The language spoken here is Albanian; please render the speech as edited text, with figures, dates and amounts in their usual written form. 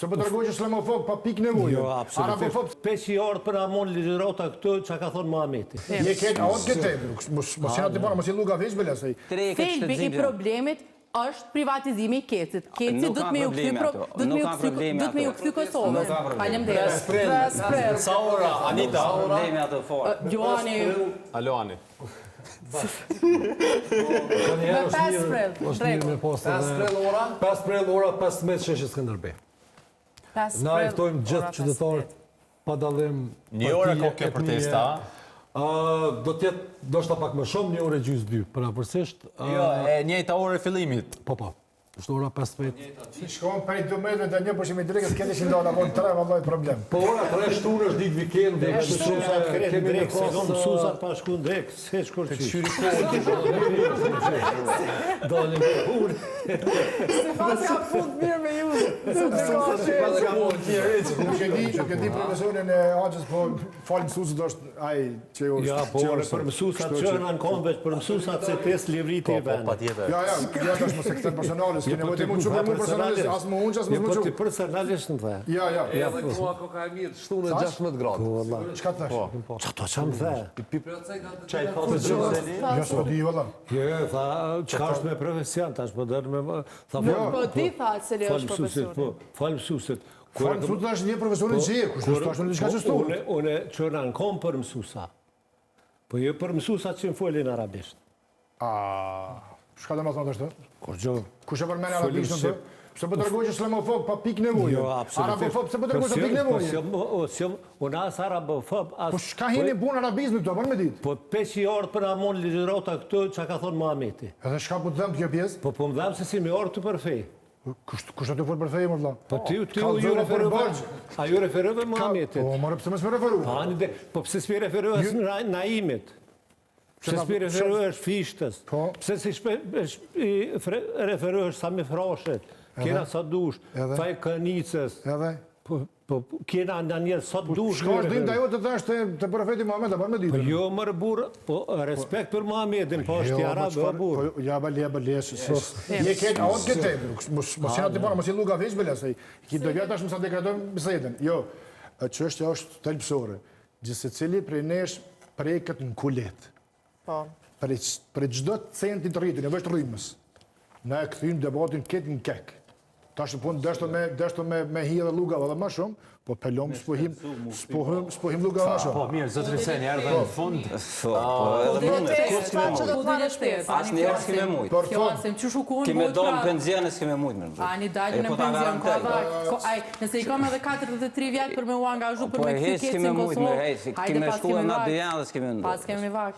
Se po tregoj që islamofob pa pikë nevojë. Jo, absolutisht. 500 orë për amon ligjërota këtë që ka thonë Muhameti. Je ketë, a otë këtë, mos janë të para, mos i luka veç bela se. Thelbi i problemit është privatizimi i Kecit. Keci do të me u kthy Kosovës. Faleminderit. Sa ora, Anita? Problemi ato fort. Gjoani. Alo, Ani. Me 5 prill. 5 prill ora 15 sheshit Skënderbej. Na eftojmë gjithë qytetarët pa dallim. Një orë ka kjo protesta? Do t'jetë ndoshta pak më shumë, një orë gjys 2, përapërsisht. Jo, e njëjta orë e fillimit. Po. Është ora 15. Si shkon për 2 metra dhe një pushim i drekës, keni që ndonë, apo në 3 vallaj problem. Po ora 3 shtunë është ditë vikendi, kështu që kemi në Sekon mësusat pa shku në drek, se shkur qysh. Dolim për punë. Se pas ka punë mirë me ju. Nuk e di profesorin e Axhës, po falë mësusit është ai që ju është. Ja, po për mësusat që në konë veç, për mësusat se tes livriti e vend. Ja, është më sektor personalis, kene vojtë e mund shumë e mund personalis, asë më unë, asë më shumë. Po ti personalisht në dhe. Ja. Edhe koha koka e mirë, shtunë 16 gradë. Qka të thash? Qa to qa më dhe? Qaj thotë gjithë? Ja, s'po di, valla. Tha, qka është me profesion, tash po dërë me... Po ti tha se li është profesionin. Falë mësusit. Falë mësusit është një profesorin që je, kushtë është në diçka që sturë. Une qërna në kom për mësusa. Po jo për mësusat që më folin arabisht. Shka dhe ma thonë të është? Kur gjo? Kush e përmene arabisht në të? Se po tregoj që islamofob pa pikë nevojë. Jo, absolutisht. Arabofob se po tregoj që pikë nevojë. Unë as arabofob, as... Po shka hini punë arabizmi këto, për me ditë? Po 500 orë për amon ligjërota këtë që ka thonë Muhameti. Edhe shka po të dhemë të kjo pjesë? Po më dhemë se si me orë të përfej. Kush të folë për fejë, më vëlla? Po ti ju referuve, a ju referuve Muhametit. Po, more pëse më s'me referu? Po pëse s'me referuve naimit. Pëse s'me referuve është fishtës. Pëse si referuve është sa me frashet. Kena sa dush, faj kënicës. Po kena në njerë sa dush. Shka është dim të ajo të thash të profeti Muhammed, a për me ditë? Po jo mërë burë, po respekt për Muhammedin, po është i arabë o burë. Ja, bale, je ketë, a otë këtë, mos janë të para, mos i luka veç bële, se ki do vjetë ashtë mësa dekretojmë bisedën. Jo, çështja është thelbësore. Gjithse cili prej nesh preket në kulet. Për çdo centin të rritin, e veç të rrimës. Na e këthim debatin këtë në kek. Ta shë punë deshto me hi edhe lugave dhe ma shumë, po pelom s'pohim lugave ma shumë. Po, mirë, zëtë Riseni, erdhe në fund. Po, edhe mundë. Asë një herë s'kime mujtë. Kime do në penzion e s'kime mujtë. Ani dalë në penzion, nëse i kam edhe 43 vjetë për me u angazhu për me këthi Kecin Kosovë, kime shku e nga bëja dhe s'kime ndu. Pas kemi vak.